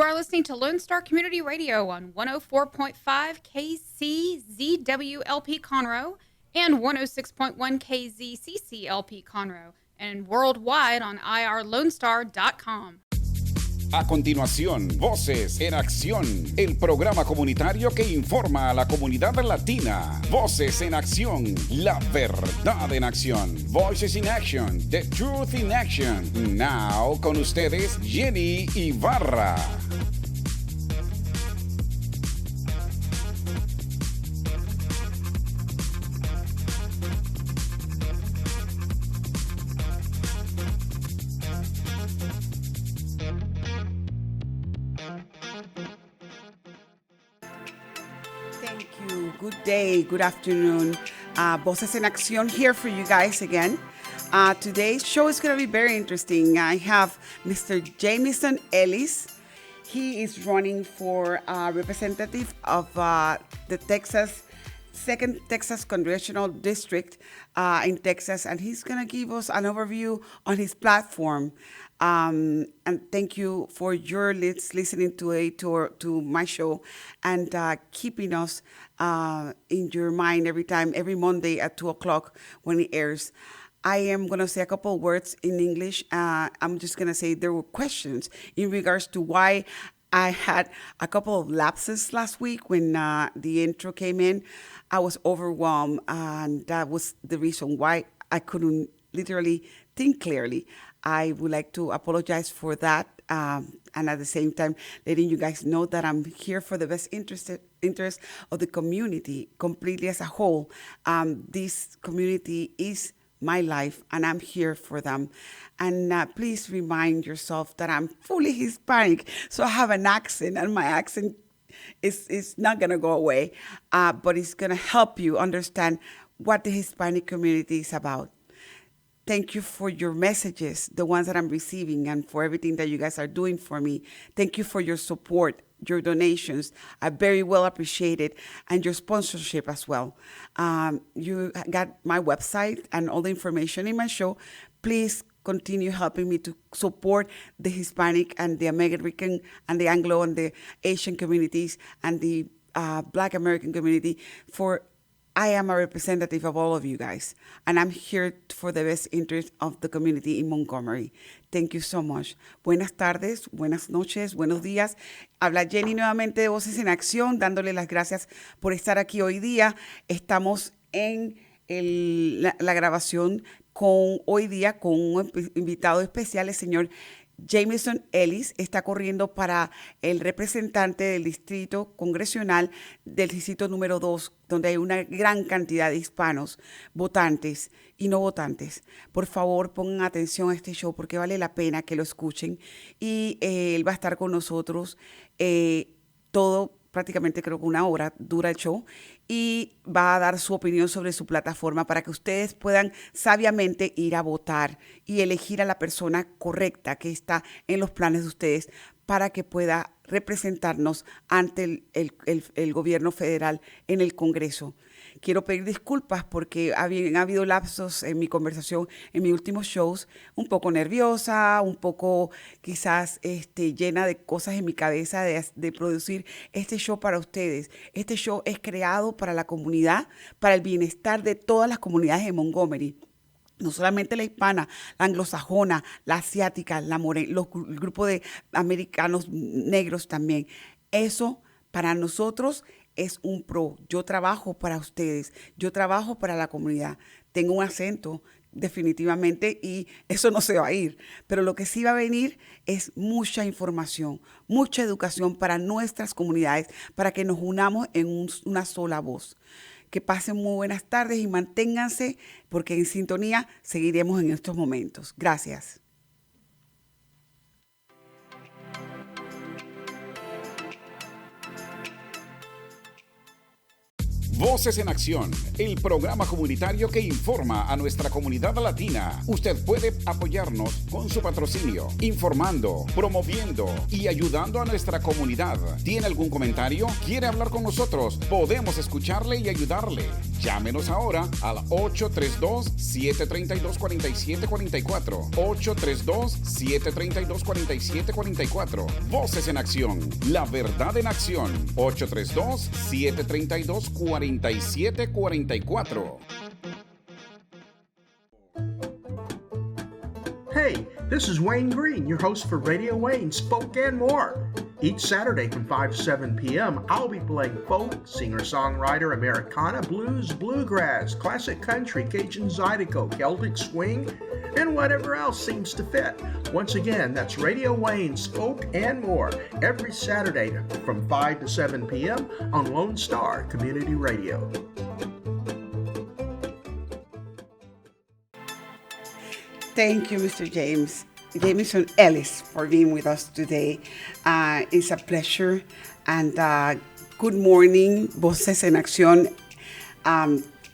You are listening to Lone Star Community Radio on 104.5 KCZWLP Conroe and 106.1 KZCCLP Conroe, and worldwide on irlonestar.com. A continuación, Voces en Acción, el programa comunitario que informa a la comunidad latina. Voces en Acción, la verdad en acción. Voices in Action, the truth in action. Now, con ustedes, Jenny Ibarra. Good day, good afternoon. Voces En Acción here for you guys again. Today's show is going to be very interesting. I have Mr. Jameson Ellis. He is running for representative of the second Texas Congressional District in Texas, and he's going to give us an overview on his platform. And thank you for your listening to my show and keeping us in your mind every Monday at 2 o'clock when it airs. I am going to say a couple of words in English. I'm just going to say there were questions in regards to why I had a couple of lapses last week when the intro came in. I was overwhelmed, and that was the reason why I couldn't literally think clearly. I would like to apologize for that, and at the same time, letting you guys know that I'm here for the best interest of the community completely as a whole. This community is my life, and I'm here for them. And please remind yourself that I'm fully Hispanic, so I have an accent, and my accent is not going to go away, but it's going to help you understand what the Hispanic community is about. Thank you for your messages, the ones that I'm receiving, and for everything that you guys are doing for me. Thank you for your support, your donations. I very well appreciate it, and your sponsorship as well. You got my website and all the information in my show. Please continue helping me to support the Hispanic and the American and the Anglo and the Asian communities and the Black American community. For I am a representative of all of you guys, and I'm here for the best interest of the community in Montgomery. Thank you so much. Buenas tardes, buenas noches, buenos días. Habla Jenny nuevamente de Voces en Acción, dándole las gracias por estar aquí hoy día. Estamos en la grabación hoy día con un invitado especial, el señor Jameson Ellis. Está corriendo para el representante del Distrito Congressional del Distrito número 2, donde hay una gran cantidad de hispanos, votantes y no votantes. Por favor, pongan atención a este show porque vale la pena que lo escuchen. Y él va a estar con nosotros prácticamente creo que 1 hora dura el show, y va a dar su opinión sobre su plataforma para que ustedes puedan sabiamente ir a votar y elegir a la persona correcta que está en los planes de ustedes para que pueda representarnos ante el gobierno federal en el Congreso. Quiero pedir disculpas porque ha habido lapsos en mi conversación en mis últimos shows, un poco nerviosa, un poco quizás llena de cosas en mi cabeza de producir este show para ustedes. Este show es creado para la comunidad, para el bienestar de todas las comunidades de Montgomery. No solamente la hispana, la anglosajona, la asiática, la morena, el grupo de americanos negros también. Eso para nosotros es un pro. Yo trabajo para ustedes, yo trabajo para la comunidad. Tengo un acento definitivamente y eso no se va a ir. Pero lo que sí va a venir es mucha información, mucha educación para nuestras comunidades, para que nos unamos en una sola voz. Que pasen muy buenas tardes y manténganse, porque en sintonía seguiremos en estos momentos. Gracias. Voces en Acción, el programa comunitario que informa a nuestra comunidad latina. Usted puede apoyarnos con su patrocinio, informando, promoviendo y ayudando a nuestra comunidad. ¿Tiene algún comentario? ¿Quiere hablar con nosotros? Podemos escucharle y ayudarle. Llámenos ahora al 832-732-4744. 832-732-4744. Voces en Acción. La verdad en acción. 832-732-4744. Hey, this is Wayne Green, your host for Radio Wayne, Spoke and More. Each Saturday from 5 to 7 p.m., I'll be playing folk, singer-songwriter, Americana, blues, bluegrass, classic country, Cajun Zydeco, Celtic swing, and whatever else seems to fit. Once again, that's Radio Wayne, Spoke and More, every Saturday from 5 to 7 p.m. on Lone Star Community Radio. Thank you, Mr. Jameson Ellis, for being with us today. It's a pleasure. And good morning, Voces En Accion,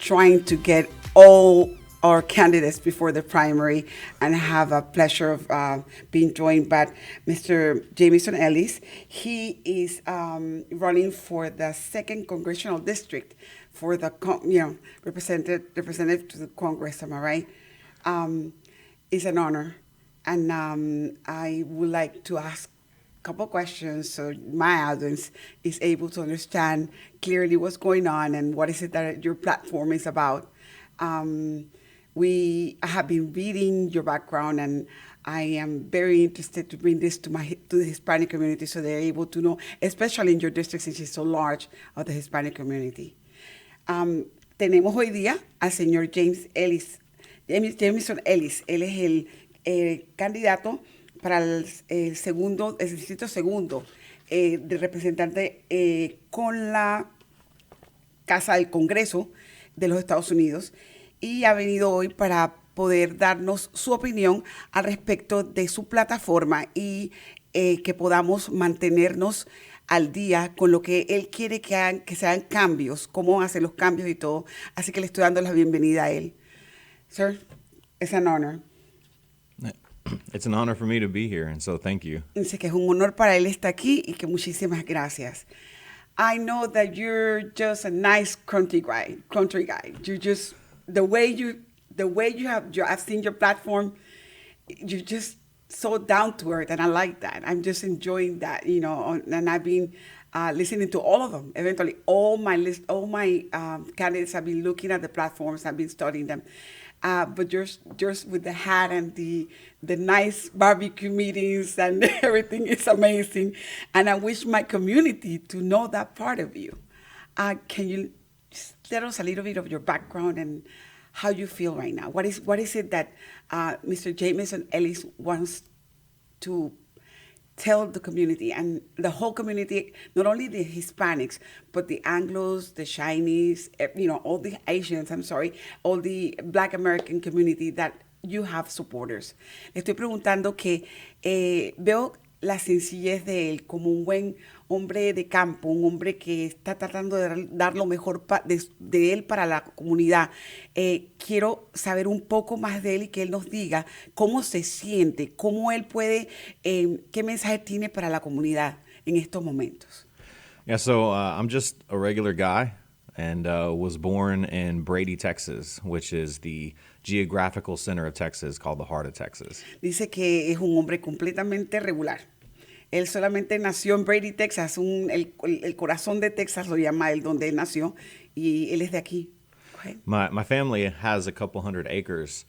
trying to get all our candidates before the primary, and have a pleasure of being joined by Mr. Jameson Ellis. He is running for the 2nd Congressional District for the representative to the Congress, am I right? It's an honor, and I would like to ask a couple questions so my audience is able to understand clearly what's going on and what is it that your platform is about. I have been reading your background, and I am very interested to bring this to the Hispanic community so they're able to know, especially in your district since it's so large, of the Hispanic community. Tenemos hoy día al señor Jameson Ellis. Él es el candidato para el distrito segundo de representante con la Casa del Congreso de los Estados Unidos, y ha venido hoy para poder darnos su opinión al respecto de su plataforma y que podamos mantenernos al día con lo que él quiere que se hagan cambios, cómo hacer los cambios y todo. Así que le estoy dando la bienvenida a él. Sir, it's an honor. It's an honor for me to be here, and so thank you. Dice que es un honor para él estar aquí y que muchísimas gracias. I know that you're just a nice country guy. You just the way you I've seen your platform. You're just so down to earth, and I like that. I'm just enjoying that, and I've been listening to all of them. Eventually, all my candidates have been looking at the platforms. I've been studying them. But just with the hat and the nice barbecue meetings and everything is amazing. And I wish my community to know that part of you. Can you just tell us a little bit of your background and how you feel right now? What is it that Mr. Jameson Ellis wants to tell the community and the whole community, not only the Hispanics, but the Anglos, the Chinese, all the Asians, all the Black American community that you have supporters? Le estoy preguntando que veo la sencillez de él como un buen hombre de campo, un hombre que está tratando de dar lo mejor de él para la comunidad. Quiero saber un poco más de él y que él nos diga cómo se siente, cómo él puede, qué mensaje tiene para la comunidad en estos momentos. Yeah, so I'm just a regular guy and was born in Brady, Texas, which is the geographical center of Texas called the heart of Texas. Dice que es un hombre completamente regular. Él solamente nació en Brady, Texas, el corazón de Texas lo llama él, donde él nació, y él es de aquí. My family has a couple hundred acres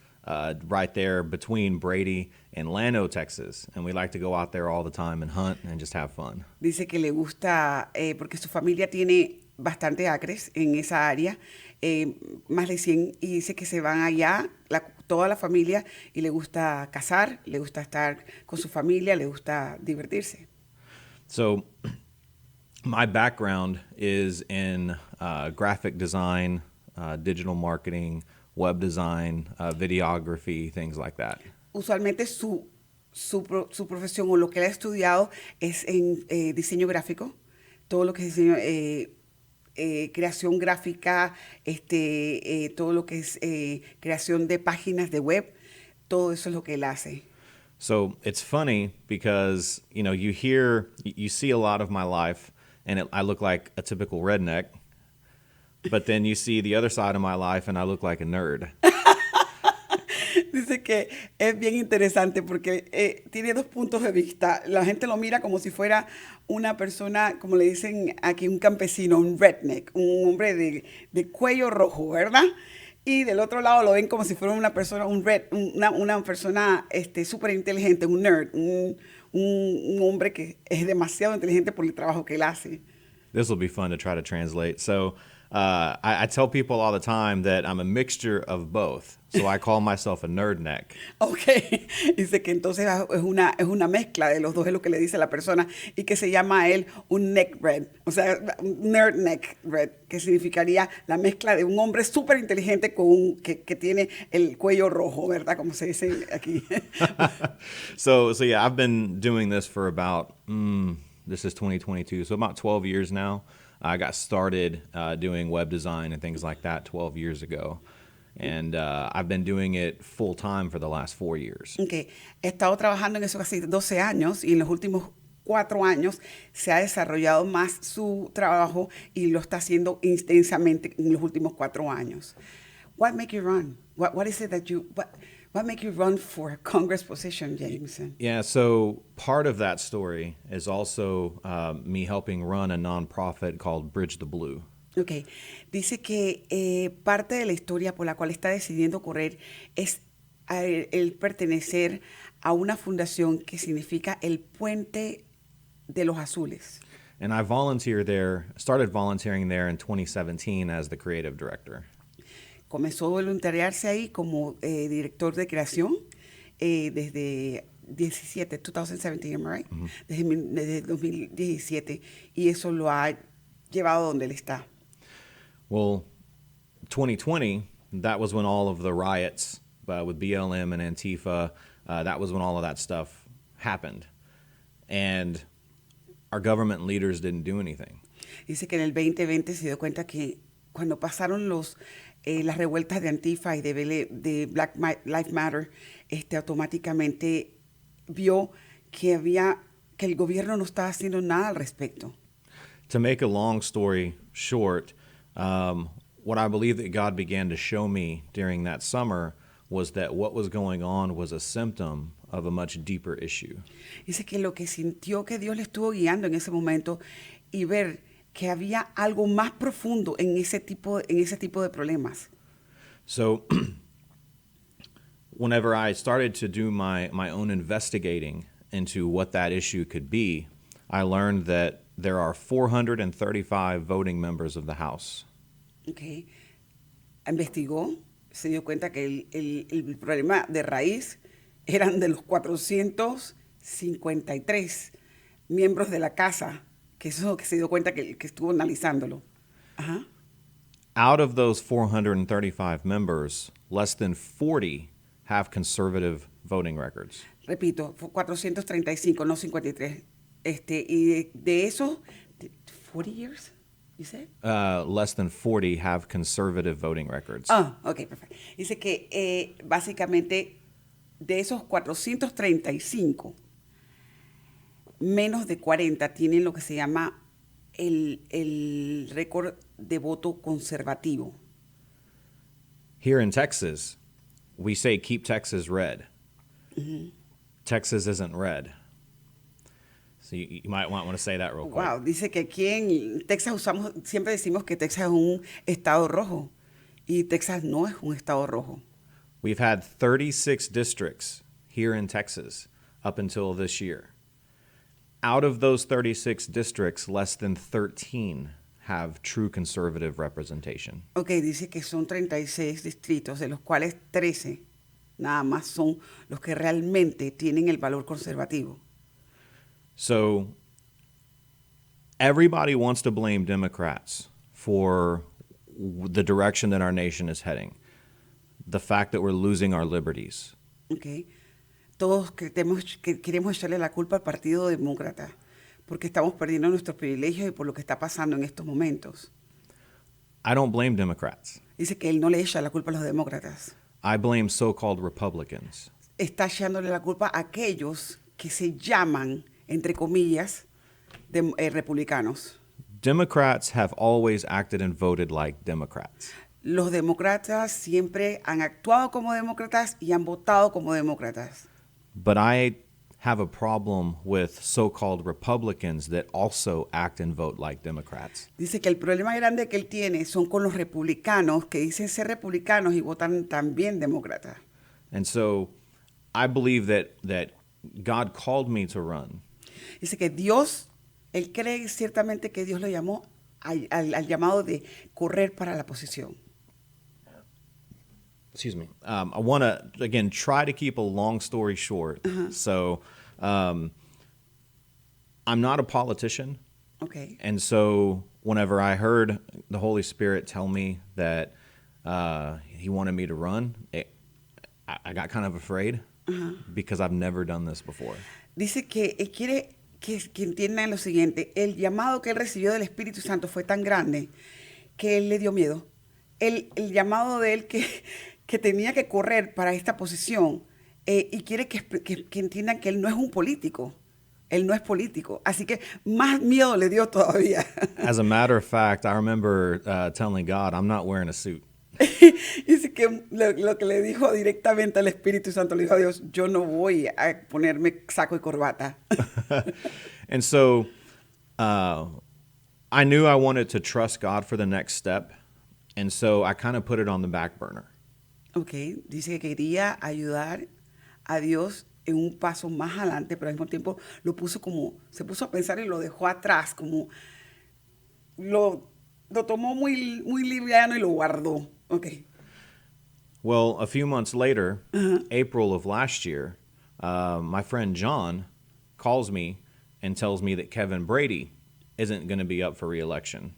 right there between Brady and Llano, Texas, and we like to go out there all the time and hunt and just have fun. Dice que le gusta, porque su familia tiene bastante acres en esa área, más de 100, y dice que se van allá, toda la familia, y le gusta cazar, le gusta estar con su familia, le gusta divertirse. So my background is in graphic design, digital marketing, web design, videography, things like that. Usualmente su profesión o lo que él ha estudiado es en diseño gráfico, todo lo que es diseño, creación gráfica, todo lo que es creación de páginas de web, todo eso es lo que él hace. So it's funny because, you see a lot of my life and I look like a typical redneck, But then you see the other side of my life and I look like a nerd. Dice que es bien interesante porque tiene dos puntos de vista. La gente lo mira como si fuera una persona, como le dicen aquí, un campesino, un redneck, un hombre de cuello rojo, ¿verdad? Y del otro lado lo ven como si fuera una persona, una persona súper inteligente, un nerd, un hombre que es demasiado inteligente por el trabajo que él hace. This will be fun to try to translate. So I tell people all the time that I'm a mixture of both. So I call myself a nerd neck. Ok, dice que entonces es una mezcla de los dos, es lo que le dice la persona, y que se llama a él un neck red, o sea, un nerd neck red, que significaría la mezcla de un hombre súper inteligente con que tiene el cuello rojo, ¿verdad? Como se dice aquí. So yeah, I've been doing this for about, this is 2022, so about 12 years now. I got started doing web design and things like that 12 years ago. And I've been doing it full time for the last 4 years. Okay. He estado trabajando en eso casi 12 años y en los últimos 4 años se ha desarrollado más su trabajo y lo está haciendo intensamente en los últimos 4 años. What make you run? What is it that what make you run for a Congress position, Jameson? Yeah, so part of that story is also me helping run a nonprofit called Bridge the Blue. Ok, dice que parte de la historia por la cual está decidiendo correr es el pertenecer a una fundación que significa el Puente de los Azules. And I started volunteering there in 2017 as the creative director. Comenzó a voluntariarse ahí como director de creación desde 2017, am I right? Mm-hmm. Desde 2017, y eso lo ha llevado donde él está. Well, 2020, that was when all of the riots with BLM and Antifa, that was when all of that stuff happened. And our government leaders didn't do anything. Dice que en el 2020 se dio cuenta que cuando pasaron las revueltas de Antifa y de Black Lives Matter, automáticamente vio que el gobierno no estaba haciendo nada al respecto. To make a long story short, what I believe that God began to show me during that summer was that what was going on was a symptom of a much deeper issue. Dice que lo que sintió que Dios le estuvo guiando en ese momento y ver que había algo más profundo en ese tipo de problemas. So whenever I started to do my own investigating into what that issue could be, I learned that there are 435 voting members of the House. Okay. Investigó, se dio cuenta que el problema de raíz eran de los 453 miembros de la casa, que eso es lo que se dio cuenta que estuvo analizándolo. Ajá. Out of those 435 members, less than 40 have conservative voting records. Repito, 435, no 53. Y de esos, 40 years, you said? Less than 40 have conservative voting records. Ok, perfecto. Dice que básicamente de esos 435, menos de 40 tienen lo que se llama el récord de voto conservativo. Here in Texas, we say keep Texas red. Mm-hmm. Texas isn't red. So you might want to say that real quick. Wow, dice que aquí en Texas siempre decimos que Texas es un estado rojo y Texas no es un estado rojo. We've had 36 districts here in Texas up until this year. Out of those 36 districts, less than 13 have true conservative representation. Ok, dice que son 36 distritos, de los cuales 13 nada más son los que realmente tienen el valor conservativo. So everybody wants to blame Democrats for the direction that our nation is heading, the fact that we're losing our liberties. Okay. Todos queremos echarle la culpa al Partido Demócrata porque estamos perdiendo nuestros privilegios y por lo que está pasando en estos momentos. I don't blame Democrats. Dice que él no le echa la culpa a los demócratas. I blame so-called Republicans. Está echándole la culpa a aquellos que se llaman, entre comillas, republicanos. Democrats have always acted and voted like Democrats. Los demócratas siempre han actuado como demócratas y han votado como demócratas. But I have a problem with so-called Republicans that also act and vote like Democrats. Dice que el problema grande que él tiene son con los republicanos que dicen ser republicanos y votan también demócratas. And so I believe that God called me to run. Dice que Dios, él cree ciertamente que Dios lo llamó al llamado de correr para la posición. Excuse me. I want to, again, try to keep a long story short. So I'm not a politician. Okay. And so whenever I heard the Holy Spirit tell me that he wanted me to run, I got kind of afraid because I've never done this before. Dice que él quiere que entiendan lo siguiente. El llamado que él recibió del Espíritu Santo fue tan grande que él le dio miedo. El llamado de él que tenía que correr para esta posición y quiere que entiendan que él no es un político. Él no es político. Así que más miedo le dio todavía. As a matter of fact, I remember telling God, I'm not wearing a suit. Dice que lo que le dijo directamente al Espíritu Santo, le dijo a Dios, yo no voy a ponerme saco y corbata. And so I knew I wanted to trust God for the next step. And so I kind of put it on the back burner. Okay, dice que quería ayudar a Dios en un paso más adelante, pero al mismo tiempo se puso a pensar y lo dejó atrás, como lo tomó muy, muy liviano y lo guardó. Okay. Well, a few months later, April of last year, my friend John calls me and tells me that Kevin Brady isn't going to be up for re-election.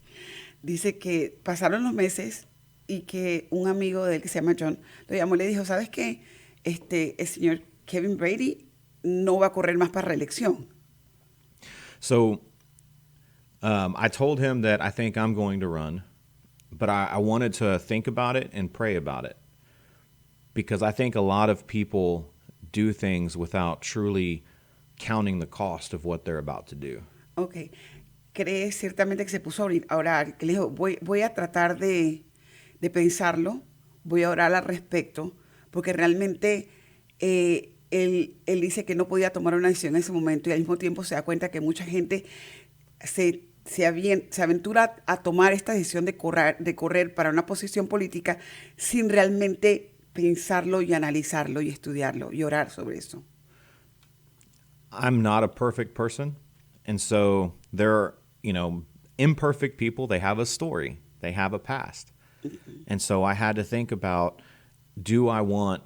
Dice que pasaron los meses y que un amigo de él que se llama John lo llamó y le dijo, ¿sabes qué? El señor Kevin Brady no va a correr más para reelección. So I told him that I think I'm going to run, but I wanted to think about it and pray about it. Because I think a lot of people do things without truly counting the cost of what they're about to do. Okay. Cree ciertamente que se puso a orar, que le dijo, voy a tratar de pensarlo, voy a orar al respecto, porque realmente él dice que no podía tomar una decisión en ese momento y al mismo tiempo se da cuenta que mucha gente se aventura a tomar esta decisión de correr para una posición política sin realmente pensarlo y analizarlo y estudiarlo y orar sobre eso. I'm not a perfect person, and so there are, imperfect people. They have a story. They have a past. And so I had to think about, do I want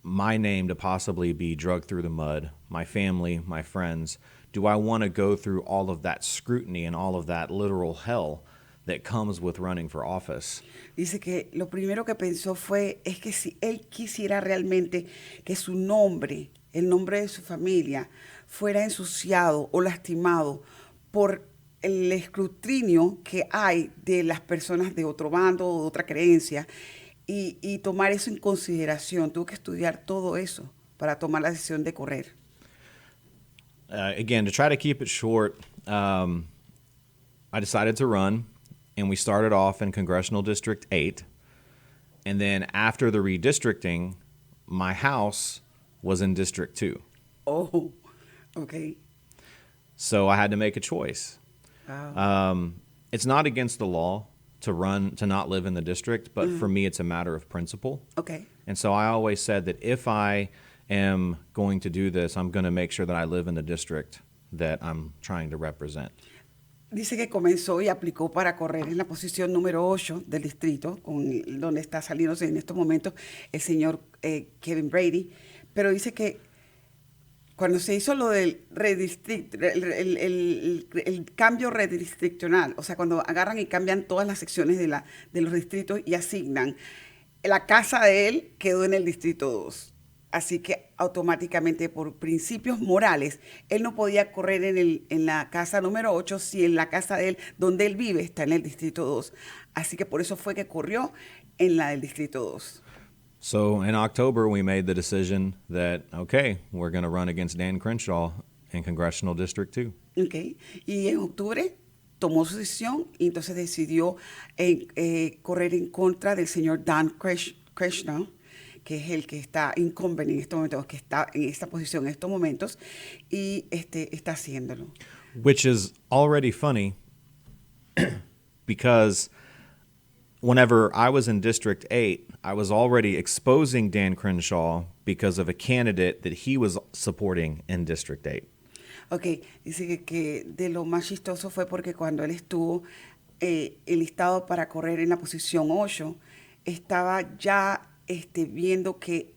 my name to possibly be dragged through the mud, my family, my friends? Do I want to go through all of that scrutiny and all of that literal hell that comes with running for office? Dice que lo primero que pensó es que si él quisiera realmente que su nombre, el nombre de su familia, fuera ensuciado o lastimado por el escrutinio que hay de las personas de otro bando o de otra creencia y tomar eso en consideración. Tuvo que estudiar todo eso para tomar la decisión de correr. Again, to try to keep it short, I decided to run, and we started off in Congressional District 8. And then after the redistricting, my house was in District 2. Oh, okay. So I had to make a choice. Wow. It's not against the law to not live in the district, but for me, it's a matter of principle. Okay. And so I always said that if I am going to do this, I'm going to make sure that I live in the district that I'm trying to represent. Dice que comenzó y aplicó para correr en la posición número 8 del distrito, donde está saliéndose en estos momentos el señor Kevin Brady, pero dice que cuando se hizo lo del el cambio redistriccional, o sea, cuando agarran y cambian todas las secciones de los distritos y asignan, la casa de él quedó en el Distrito 2. Así que automáticamente, por principios morales, él no podía correr en la casa número 8 si en la casa de él, donde él vive, está en el Distrito 2. Así que por eso fue que corrió en la del Distrito 2. So in October, we made the decision that, okay, we're going to run against Dan Crenshaw in Congressional District 2. Okay. Y en octubre tomó su decisión y entonces decidió correr en contra del señor Congressional, que es el que está incumbent en estos momentos, que está en esta posición en estos momentos, y está haciéndolo. Which is already funny because whenever I was in District 8, I was already exposing Dan Crenshaw because of a candidate that he was supporting in District 8. Ok, dice que de lo más chistoso fue porque cuando él estuvo enlistado para correr en la posición 8, estaba ya viendo que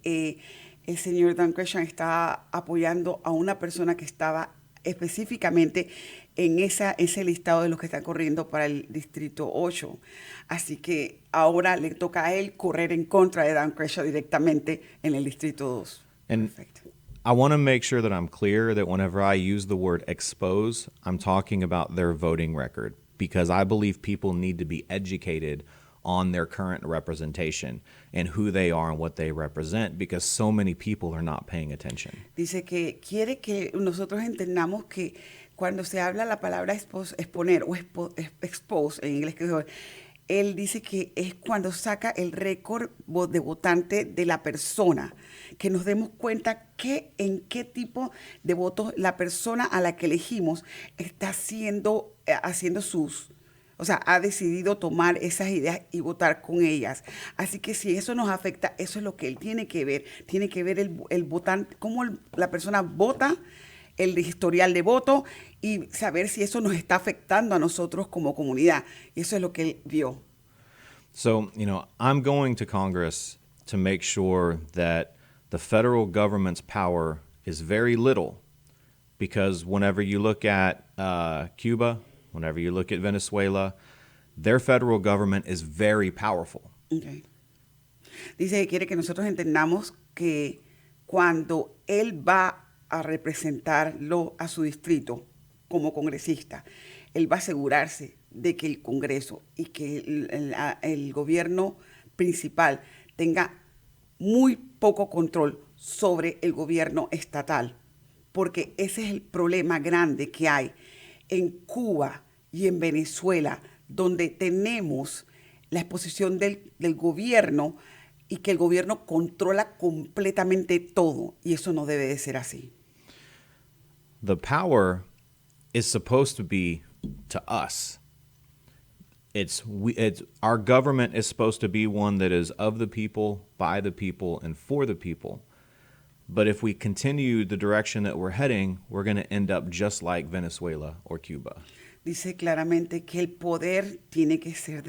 el señor Dan Crenshaw estaba apoyando a una persona que estaba específicamente en ese listado de los que están corriendo para el Distrito 8. Así que ahora le toca a él correr en contra de Dan Crenshaw directamente en el Distrito 2. And Perfecto. I want to make sure that I'm clear that whenever I use the word expose, I'm talking about their voting record, because I believe people need to be educated on their current representation and who they are and what they represent, because so many people are not paying attention. Dice que quiere que nosotros entendamos que cuando se habla la palabra exponer o expose en inglés, él dice que es cuando saca el récord de votante de la persona, que nos demos cuenta en qué tipo de votos la persona a la que elegimos está haciendo ha decidido tomar esas ideas y votar con ellas. Así que si eso nos afecta, eso es lo que él tiene que ver el votante, cómo la persona vota, el historial de voto y saber si eso nos está afectando a nosotros como comunidad. Y eso es lo que él vio. So, I'm going to Congress to make sure that the federal government's power is very little, because whenever you look at Cuba, whenever you look at Venezuela, their federal government is very powerful. Okay. Dice que quiere que nosotros entendamos que cuando él va a representarlo a su distrito como congresista, él va a asegurarse de que el Congreso y que el gobierno principal tenga muy poco control sobre el gobierno estatal, porque ese es el problema grande que hay en Cuba y en Venezuela, donde tenemos la exposición del gobierno y que el gobierno controla completamente todo, y eso no debe de ser así. The power is supposed to be to us. Our government is supposed to be one that is of the people, by the people, and for the people. But if we continue the direction that we're heading, we're going to end up just like Venezuela or Cuba. Dice claramente que el poder tiene que ser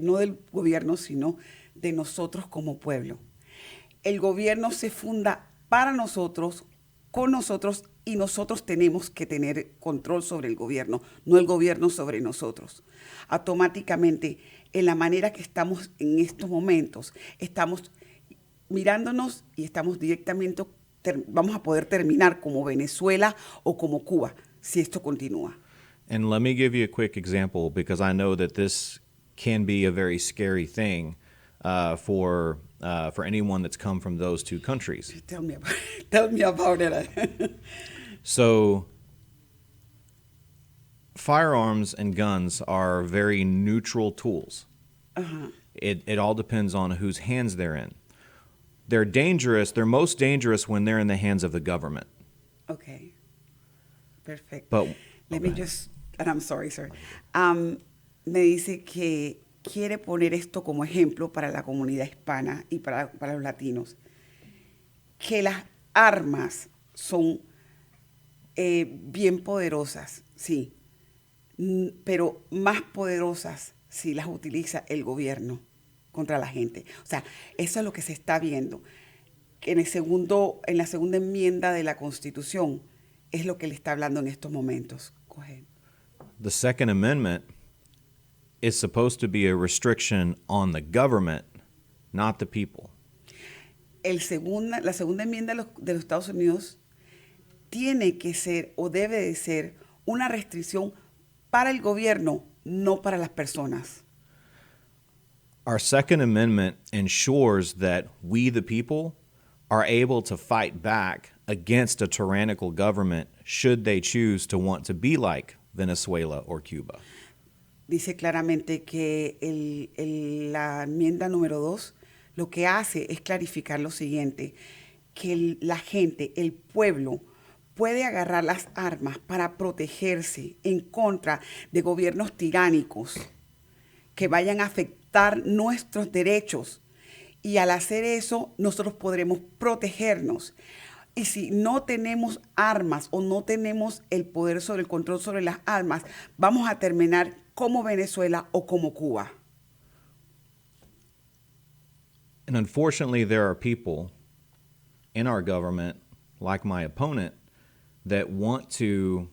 no del gobierno, sino de nosotros como pueblo. El gobierno se funda para nosotros, con nosotros, y nosotros tenemos que tener control sobre el gobierno, no el gobierno sobre nosotros. Automáticamente, en la manera que estamos en estos momentos, estamos mirándonos y estamos directamente, vamos a poder terminar como Venezuela o como Cuba, si esto continúa. And let me give you a quick example, because I know that this can be a very scary thing for anyone that's come from those two countries. Tell me about it. So, firearms and guns are very neutral tools. Uh-huh. It all depends on whose hands they're in. They're dangerous. They're most dangerous when they're in the hands of the government. Okay. Perfect. But Let me just, and I'm sorry, sir. Me dice que quiere poner esto como ejemplo para la comunidad hispana y para los latinos, que las armas son bien poderosas, sí, pero más poderosas si las utiliza el gobierno contra la gente. O sea, eso es lo que se está viendo. Que en la segunda enmienda de la Constitución es lo que le está hablando en estos momentos. Go ahead. The Second Amendment is supposed to be a restriction on the government, not the people. La segunda enmienda de los Estados Unidos tiene que ser o debe de ser una restricción para el gobierno, no para las personas. Our Second Amendment ensures that we, the people, are able to fight back against a tyrannical government should they choose to want to be like Venezuela, or Cuba. Dice claramente que la enmienda número 2 lo que hace es clarificar lo siguiente, que la gente, el pueblo, puede agarrar las armas para protegerse en contra de gobiernos tiránicos que vayan a afectar nuestros derechos. Y al hacer eso, nosotros podremos protegernos. Y si no tenemos armas o no tenemos el poder sobre el control sobre las armas, vamos a terminar como Venezuela o como Cuba. And unfortunately, there are people in our government, like my opponent, that want to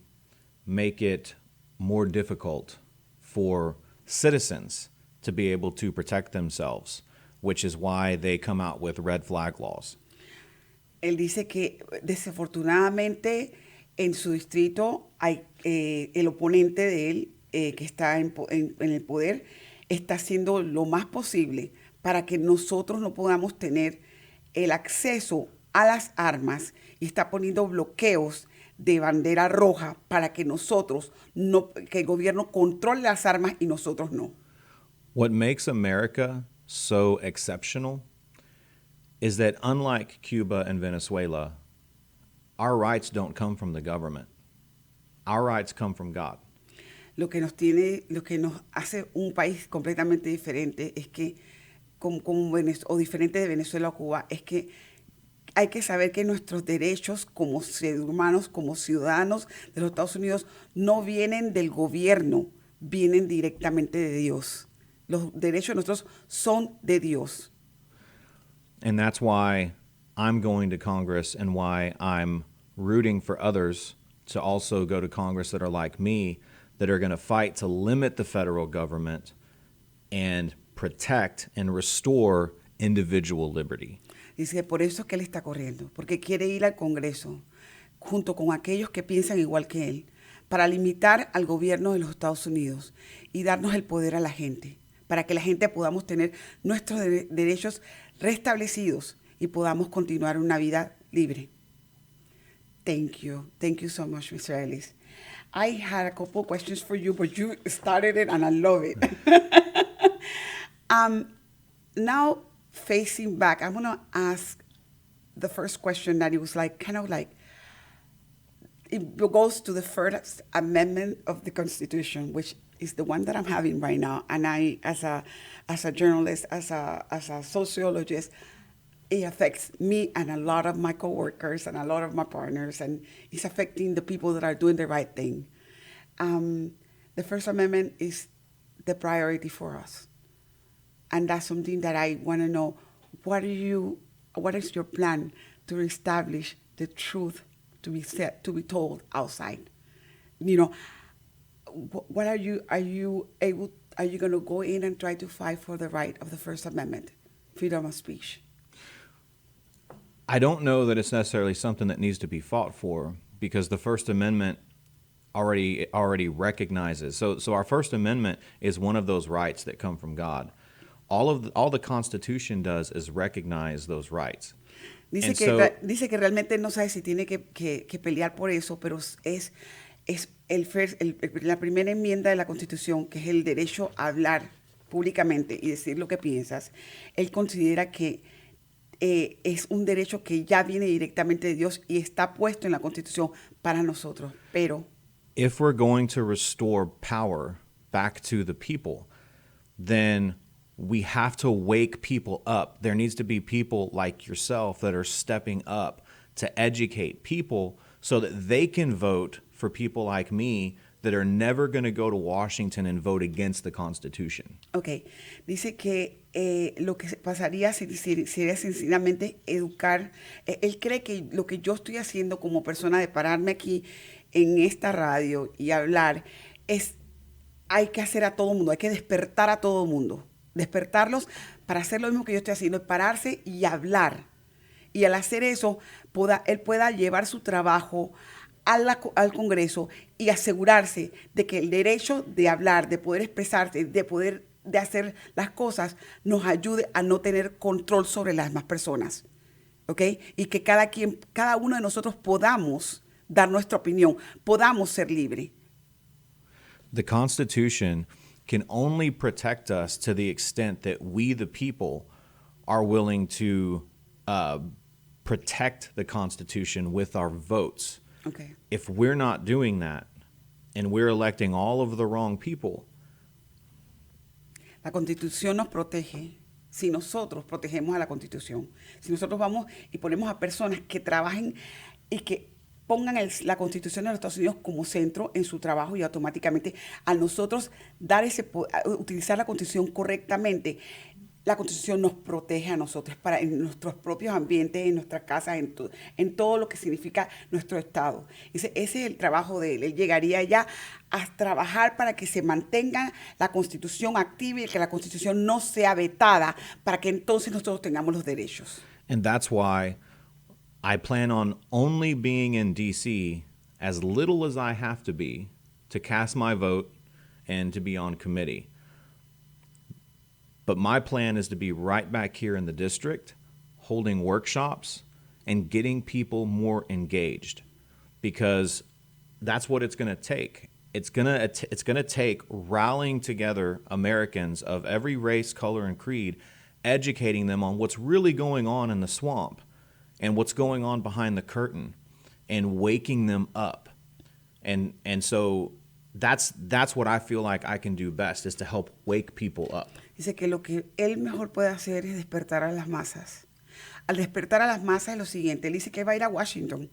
make it more difficult for citizens to be able to protect themselves, which is why they come out with red flag laws. Él dice que desafortunadamente en su distrito hay el oponente de él que está en el poder está haciendo lo más posible para que nosotros no podamos tener el acceso a las armas y está poniendo bloqueos de bandera roja para que nosotros no, que el gobierno controle las armas y nosotros no. What makes America so exceptional is that unlike Cuba and Venezuela, our rights don't come from the government. Our rights come from God. Lo que nos hace un país completamente diferente es que, o diferente de Venezuela o Cuba, es que hay que saber que nuestros derechos como seres humanos, como ciudadanos de los Estados Unidos, no vienen del gobierno, vienen directamente de Dios. Los derechos de nosotros son de Dios. And that's why I'm going to Congress and why I'm rooting for others to also go to Congress that are like me, that are going to fight to limit the federal government and protect and restore individual liberty. Dice, por eso es que él está corriendo, porque quiere ir al Congreso junto con aquellos que piensan igual que él, para limitar al gobierno de los Estados Unidos y darnos el poder a la gente, para que la gente podamos tener nuestros derechos restablecidos y podamos continuar una vida libre. Thank you. Thank you so much, Mr. Ellis. I had a couple of questions for you, but you started it and I love it. Now, facing back, I'm going to ask the first question that it was like, kind of like, it goes to the First Amendment of the Constitution, which is the one that I'm having right now. And I, as a journalist, as a sociologist, it affects me and a lot of my coworkers and a lot of my partners, and it's affecting the people that are doing the right thing. The First Amendment is the priority for us. And that's something that I want to know. What is your plan to establish the truth to be said, to be told outside? You know, what are you going to go in and try to fight for the right of the First Amendment, freedom of speech? I don't know that it's necessarily something that needs to be fought for, because the First Amendment already recognizes. So our First Amendment is one of those rights that come from God. All the Constitution does is recognize those rights. Dice que realmente no sabe si tiene que pelear por eso, pero es la primera enmienda de la Constitución, que es el derecho a hablar públicamente y decir lo que piensas. Él considera que es un derecho que ya viene directamente de Dios y está puesto en la Constitución para nosotros. Pero if we're going to restore power back to the people, then we have to wake people up. There needs to be people like yourself that are stepping up to educate people so that they can vote for people like me that are never going to go to Washington and vote against the Constitution. Okay. Dice que lo que pasaría sería sencillamente educar. Él cree que lo que yo estoy haciendo como persona de pararme aquí en esta radio y hablar hay que hacer a todo mundo, hay que despertar a todo mundo. Despertarlos para hacer lo mismo que yo estoy haciendo, pararse y hablar. Y al hacer eso, él pueda llevar su trabajo al Congreso y asegurarse de que el derecho de hablar, de poder expresarse, de hacer las cosas, nos ayude a no tener control sobre las demás personas. ¿Ok? Y que cada uno de nosotros podamos dar nuestra opinión, podamos ser libres. The Constitution can only protect us to the extent that we, the people, are willing to protect the Constitution with our votes. Okay. If we're not doing that and we're electing all of the wrong people, La Constitución nos protege si nosotros protegemos a la Constitución. Si nosotros vamos y ponemos a personas que trabajen y que pongan la Constitución de los Estados Unidos como centro en su trabajo, y automáticamente a nosotros utilizar la Constitución correctamente, la Constitución nos protege a nosotros en nuestros propios ambientes, en nuestras casas, en todo lo que significa nuestro Estado. Ese es el trabajo de él. Él llegaría ya a trabajar para que se mantenga la Constitución activa y que la Constitución no sea vetada, para que entonces nosotros tengamos los derechos. and that's why I plan on only being in D.C. as little as I have to be to cast my vote and to be on committee. But my plan is to be right back here in the district, holding workshops and getting people more engaged, because that's what it's going to take. It's going to take rallying together Americans of every race, color, and creed, educating them on what's really going on in the swamp and what's going on behind the curtain, and waking them up. And so that's what I feel like I can do best, is to help wake people up. Dice que lo que él mejor puede hacer es despertar a las masas. Al despertar a las masas es lo siguiente. Él dice que va a ir a Washington.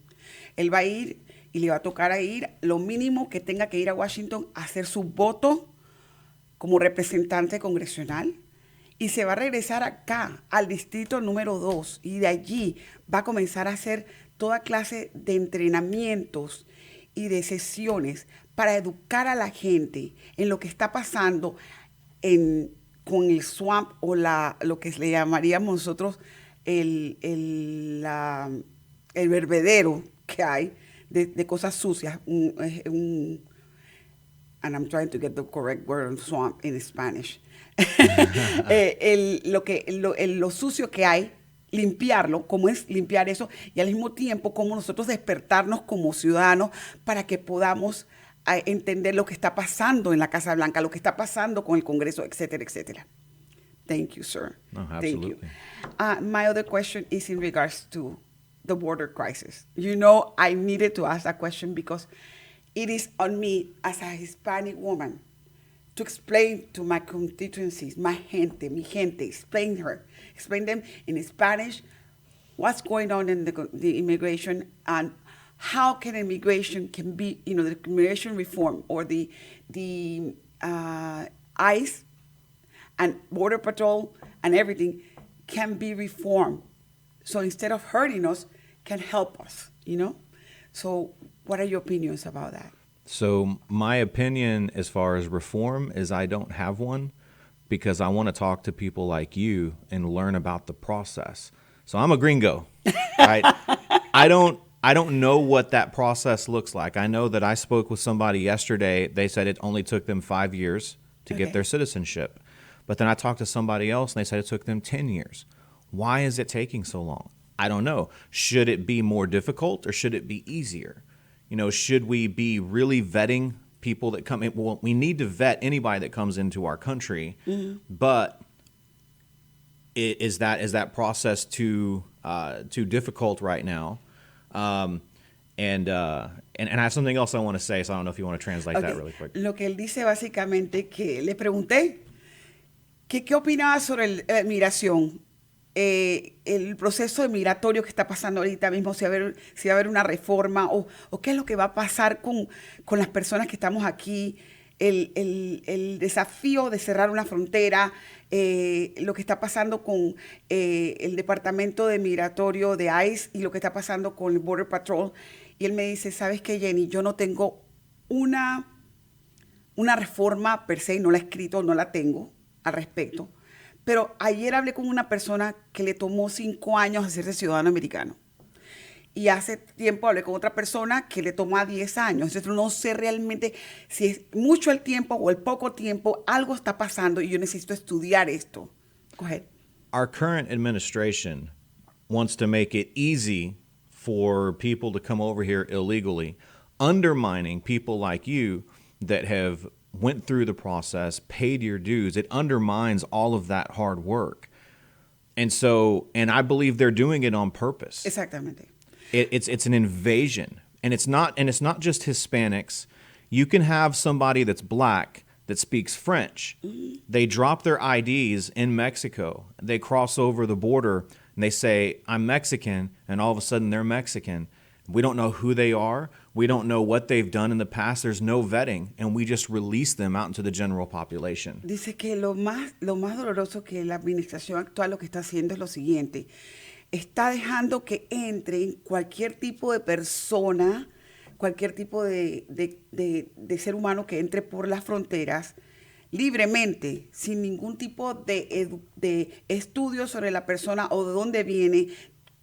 Él va a ir y le va a tocar a ir lo mínimo que tenga que ir a Washington a hacer su voto como representante congresional, y se va a regresar acá al distrito número 2, y de allí va a comenzar a hacer toda clase de entrenamientos y de sesiones para educar a la gente en lo que está pasando con el swamp, o lo que le llamaríamos nosotros el vervedero que hay de cosas sucias. And I'm trying to get the correct word on swamp in Spanish. Lo sucio que hay, limpiarlo, cómo es limpiar eso, y al mismo tiempo cómo nosotros despertarnos como ciudadanos para que podamos entender lo que está pasando en la Casa Blanca, lo que está pasando con el Congreso, etcétera, etcétera. Thank you, sir. No, Thank absolutely. you. My other question is in regards to the border crisis. You know, I needed to ask that question because it is on me as a Hispanic woman to explain to my constituencies, mi gente, explain them in Spanish what's going on in the immigration, and how can immigration can be, the immigration reform, or the ICE and Border Patrol and everything can be reformed. So instead of hurting us, can help us, So what are your opinions about that? So my opinion as far as reform is I don't have one, because I want to talk to people like you and learn about the process. So I'm a gringo, right? I don't know what that process looks like. I know that I spoke with somebody yesterday. They said it only took them 5 years to get their citizenship. But then I talked to somebody else and they said it took them 10 years. Why is it taking so long? I don't know. Should it be more difficult or should it be easier? Should we be really vetting people that come in? Well, we need to vet anybody that comes into our country, but is that process too difficult right now? And I have something else I want to say, so I don't know if you want to translate that really quick. Lo que él dice básicamente, que le pregunté que qué opinaba sobre la migración, el proceso migratorio que está pasando ahorita mismo, si va a haber una reforma, o qué es lo que va a pasar con las personas que estamos aquí, el desafío de cerrar una frontera, lo que está pasando con el Departamento de Migratorio de ICE y lo que está pasando con el Border Patrol. Y él me dice, ¿sabes qué, Jenny? Yo no tengo una reforma per se, no la he escrito, no la tengo al respecto. Pero ayer hablé con una persona que le tomó 5 años hacerse ciudadano americano. Y hace tiempo hablé con otra persona que le tomó 10 años. Entonces no sé realmente si es mucho el tiempo o el poco tiempo. Algo está pasando y yo necesito estudiar esto. Go ahead. Our current administration wants to make it easy for people to come over here illegally, undermining people like you that have went through the process, paid your dues. It undermines all of that hard work. And I believe they're doing it on purpose. Exactamente. It's an invasion. And it's not just Hispanics. You can have somebody that's black that speaks French. They drop their IDs in Mexico. They cross over the border and they say, I'm Mexican, and all of a sudden they're Mexican. We don't know who they are. We don't know what they've done in the past. There's no vetting, and we just release them out into the general population. Dice que lo más doloroso que la administración actual lo que está haciendo es lo siguiente. Está dejando que entre cualquier tipo de persona, cualquier tipo de ser humano que entre por las fronteras libremente, sin ningún tipo de estudio sobre la persona o de dónde viene,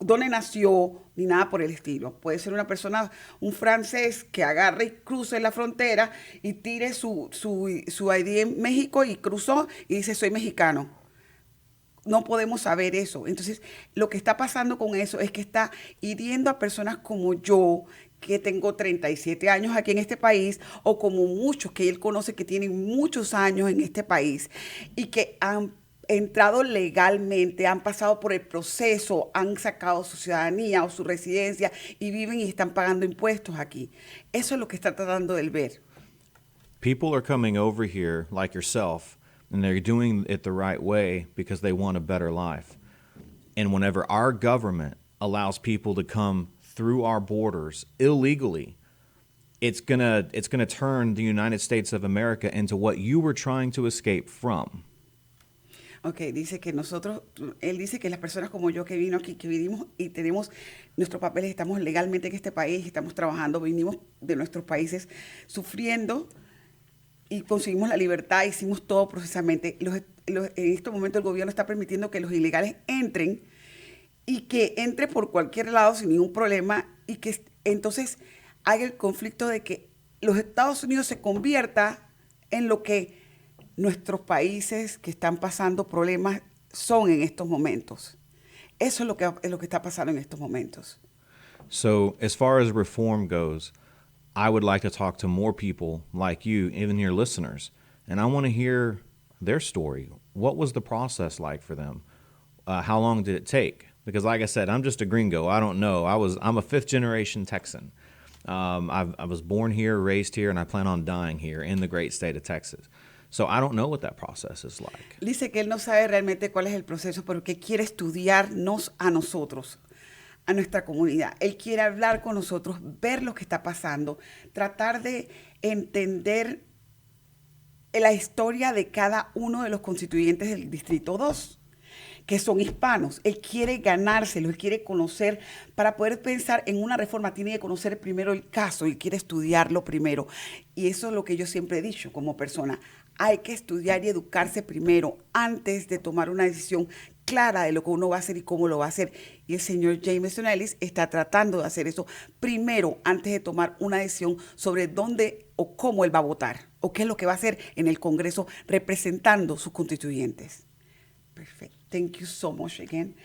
dónde nació, ni nada por el estilo. Puede ser una persona, un francés que agarre y cruce la frontera y tire su ID en México y cruzó y dice soy mexicano. No podemos saber eso. Entonces, lo que está pasando con eso es que está hiriendo a personas como yo, que tengo 37 años aquí en este país, o como muchos que él conoce que tienen muchos años en este país y que han entrado legalmente, han pasado por el proceso, han sacado su ciudadanía o su residencia y viven y están pagando impuestos aquí. Eso es lo que está tratando de ver. People are coming over here like yourself, and they're doing it the right way because they want a better life. And whenever our government allows people to come through our borders illegally, it's gonna turn the United States of America into what you were trying to escape from. Ok, dice que él dice que las personas como yo que vino aquí, que vivimos y tenemos nuestros papeles, estamos legalmente en este país, estamos trabajando, vinimos de nuestros países sufriendo y conseguimos la libertad, hicimos todo procesamente. En este momento el gobierno está permitiendo que los ilegales entren y que entre por cualquier lado sin ningún problema y que entonces haga el conflicto de que los Estados Unidos se convierta en lo que nuestros países que están pasando problemas son en estos momentos. Eso es lo que está pasando en estos momentos. So as far as reform goes, I would like to talk to more people like you, even your listeners, and I want to hear their story. What was the process like for them? How long did it take? Because like I said, I'm just a gringo. I don't know. I'm a fifth generation Texan. I was born here, raised here, and I plan on dying here in the great state of Texas. So I don't know what that process is like. Dice que él no sabe realmente cuál es el proceso, pero que quiere estudiarnos a nosotros, a nuestra comunidad. Él quiere hablar con nosotros, ver lo que está pasando, tratar de entender la historia de cada uno de los constituyentes del Distrito 2, que son hispanos. Él quiere ganárselo, él quiere conocer, para poder pensar en una reforma tiene que conocer primero el caso, él quiere estudiarlo primero. Y eso es lo que yo siempre he dicho como persona. Hay que estudiar y educarse primero antes de tomar una decisión clara de lo que uno va a hacer y cómo lo va a hacer. Y el señor Jameson Ellis está tratando de hacer eso primero antes de tomar una decisión sobre dónde o cómo él va a votar o qué es lo que va a hacer en el Congreso representando sus constituyentes. Perfect. Thank you so much again.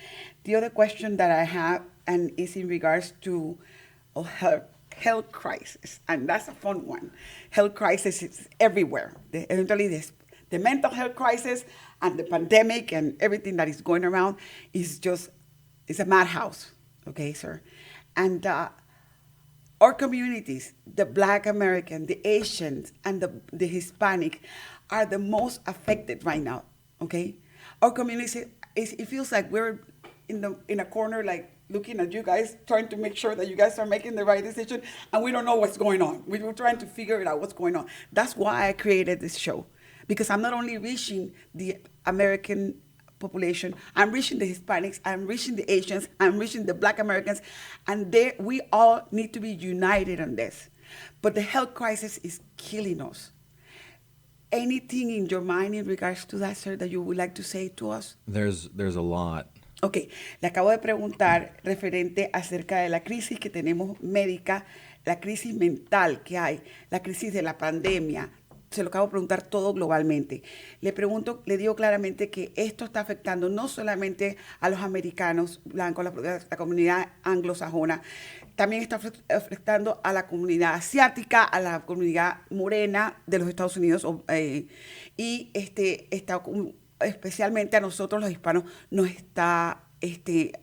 The other question that I have and is in regards to health crisis, and that's a fun one. Health crisis is everywhere. Eventually, the mental health crisis and the pandemic and everything that is going around is it's a madhouse, okay, sir? And our communities, the Black American, the Asians, and the Hispanic are the most affected right now, okay? Our community, it feels like we're in a corner, like looking at you guys, trying to make sure that you guys are making the right decision, and we don't know what's going on. We were trying to figure it out what's going on. That's why I created this show, because I'm not only reaching the American population, I'm reaching the Hispanics, I'm reaching the Asians, I'm reaching the Black Americans, and we all need to be united on this. But the health crisis is killing us. Anything in your mind in regards to that, sir, that you would like to say to us? There's a lot. Ok, le acabo de preguntar referente acerca de la crisis que tenemos médica, la crisis mental que hay, la crisis de la pandemia. Se lo acabo de preguntar todo globalmente. Le digo claramente que esto está afectando no solamente a los americanos blancos, la comunidad anglosajona, también está afectando a la comunidad asiática, a la comunidad morena de los Estados Unidos y está especialmente a nosotros los hispanos nos está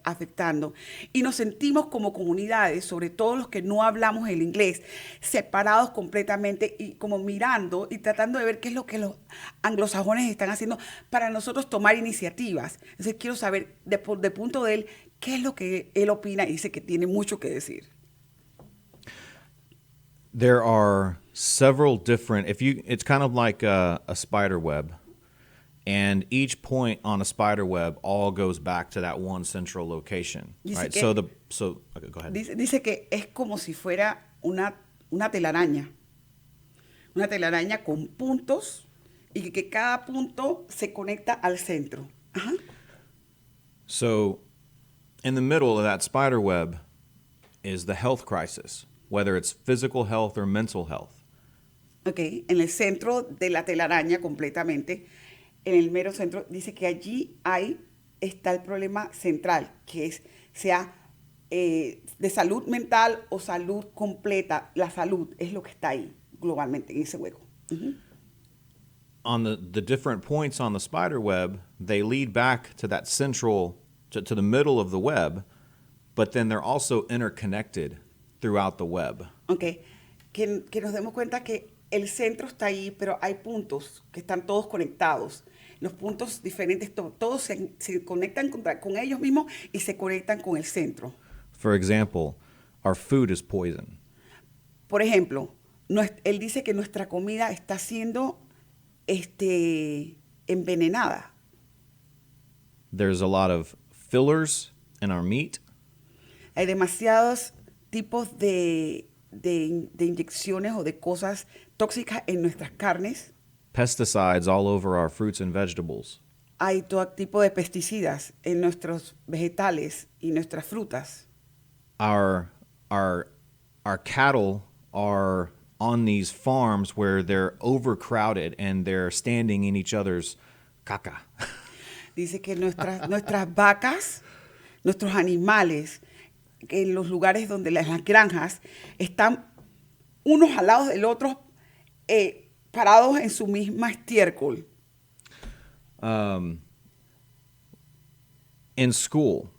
afectando. Y nos sentimos como comunidades, sobre todo los que no hablamos el inglés, separados completamente y como mirando y tratando de ver qué es lo que los anglosajones están haciendo para nosotros tomar iniciativas. Entonces quiero saber de punto de él, qué es lo que él opina y dice que tiene mucho que decir. There are several different, it's kind of like a spider web. And each point on a spider web all goes back to that one central location, right? Okay, go ahead. Dice que es como si fuera una telaraña con puntos y que cada punto se conecta al centro. Ajá. So, in the middle of that spider web is the health crisis, whether it's physical health or mental health. Okay, en el centro de la telaraña completamente. En el mero centro, dice que allí está el problema central, que sea de salud mental o salud completa. La salud es lo que está ahí globalmente en ese hueco. Uh-huh. On the different points on the spider web, they lead back to that central, to the middle of the web, but then they're also interconnected throughout the web. Okay, que nos demos cuenta que el centro está ahí, pero hay puntos que están todos conectados. Los puntos diferentes, todos se conectan con ellos mismos y se conectan con el centro. For example, our food is poison. Por ejemplo, él dice que nuestra comida está siendo envenenada. There's a lot of fillers in our meat. Hay demasiados tipos de inyecciones o de cosas tóxicas en nuestras carnes. Pesticides all over our fruits and vegetables. Hay todo tipo de pesticidas en nuestros vegetales y nuestras frutas. Our cattle are on these farms where they're overcrowded and they're standing in each other's caca. Dice que nuestras vacas, nuestros animales, en los lugares donde las granjas están unos al lado del otro, parados en su misma estiércol. In school,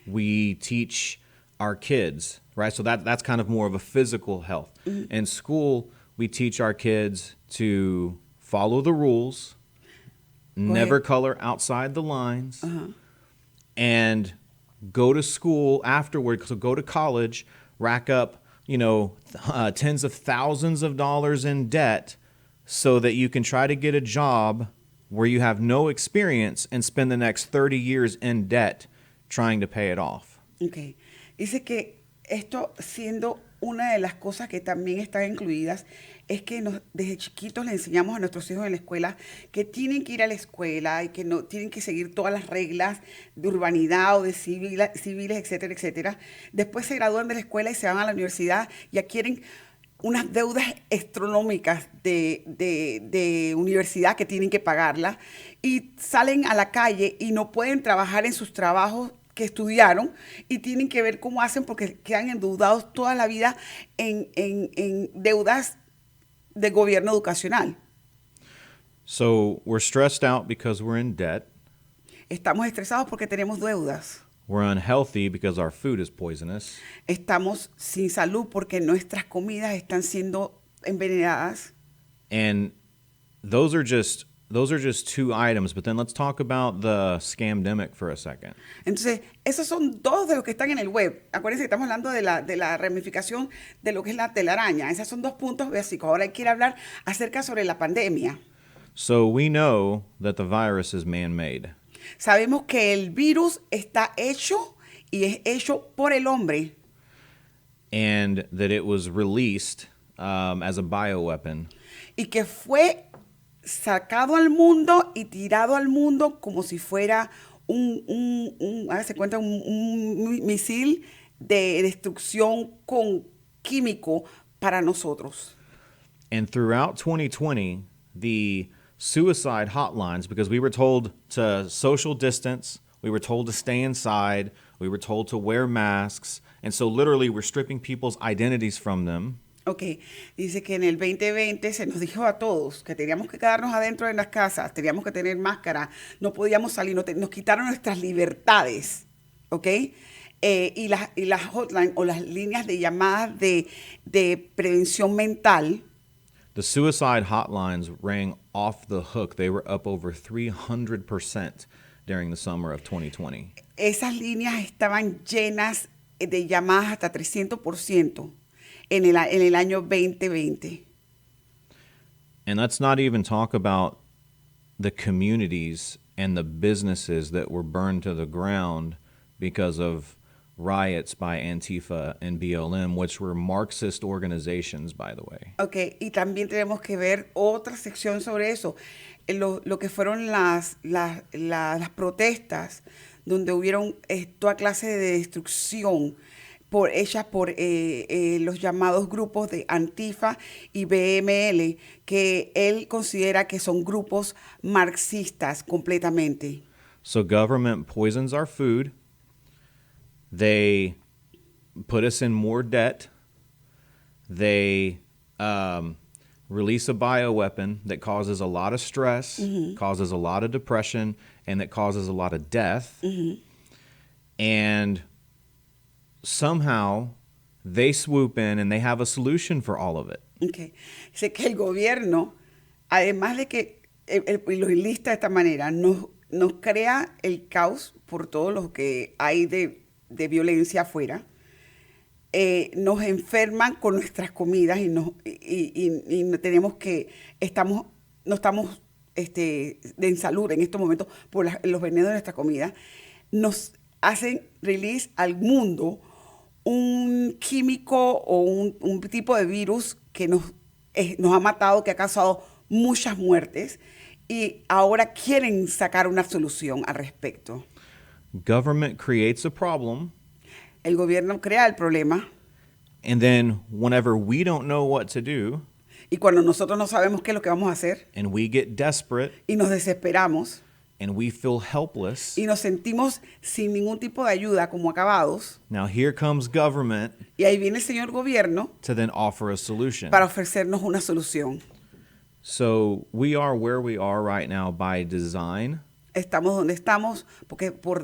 we teach our kids, right? So that's kind of more of a physical health. Mm-hmm. In school, we teach our kids to follow the rules, never color outside the lines, and go to school afterward, so go to college, rack up, tens of thousands of dollars in debt so that you can try to get a job where you have no experience and spend the next 30 years in debt trying to pay it off. Okay. Dice que esto siendo una de las cosas que también están incluidas es que desde chiquitos le enseñamos a nuestros hijos en la escuela que tienen que ir a la escuela y que no tienen que seguir todas las reglas de urbanidad o de civiles, etcétera, etcétera. Después se gradúan de la escuela y se van a la universidad y adquieren unas deudas astronómicas de universidad que tienen que pagarla y salen a la calle y no pueden trabajar en sus trabajos que estudiaron y tienen que ver cómo hacen porque quedan endeudados toda la vida en deudas del gobierno educacional. So we're stressed out because we're in debt. Estamos estresados porque tenemos deudas. We're unhealthy because our food is poisonous. Estamos sin salud porque nuestras comidas están siendo envenenadas. And those are just two items, but then let's talk about the scamdemic for a second. Entonces, esos son dos de los que están en el web. Acuérdense que estamos hablando de la ramificación de lo que es la telaraña. Esos son dos puntos básicos. Ahora quiero hablar acerca sobre la pandemia. So we know that the virus is man-made. Sabemos que el virus está hecho y es hecho por el hombre. And that it was released as a bioweapon. Y que fue sacado al mundo y tirado al mundo como si fuera un misil de destrucción con químico para nosotros. And throughout 2020, the suicide hotlines, because we were told to social distance, we were told to stay inside, we were told to wear masks, And so literally we're stripping people's identities from them. Ok, dice que en el 2020 se nos dijo a todos que teníamos que quedarnos adentro de las casas, teníamos que tener máscara, no podíamos salir, nos quitaron nuestras libertades, ¿ok? Y las hotline o las líneas de llamadas de prevención mental. The suicide hotlines rang off the hook. They were up over 300% during the summer of 2020. Esas líneas estaban llenas de llamadas hasta 300% en el año 2020. And let's not even talk about the communities and the businesses that were burned to the ground because of riots by Antifa and BLM, which were Marxist organizations, by the way. Ok, y también tenemos que ver otra sección sobre eso, lo que fueron las protestas, donde hubieron toda clase de destrucción hechas por los llamados grupos de Antifa y BML, que él considera que son grupos marxistas completamente. So government poisons our food. They put us in more debt. They release a bioweapon that causes a lot of stress, causes a lot of depression, and that causes a lot of death. And somehow they swoop in and they have a solution for all of it. Okay. Dice que el gobierno, además de que lo enlista de esta manera, nos crea el caos por todo lo que hay de violencia afuera, nos enferman con nuestras comidas y tenemos que no estamos en salud en estos momentos por los venenos de nuestra comida. Nos hacen release al mundo un químico o un tipo de virus que nos ha matado, que ha causado muchas muertes, y ahora quieren sacar una solución al respecto. Government creates a problem. El gobierno crea el problema. And then whenever we don't know what to do, y cuando nosotros no sabemos qué es lo que vamos a hacer, and we get desperate, y nos desesperamos, and we feel helpless, y nos sentimos sin ningún tipo de ayuda, como acabados, now here comes government, y ahí viene el señor gobierno, to then offer a solution. Para ofrecernos una solución. So we are where we are right now by design. Estamos donde estamos porque por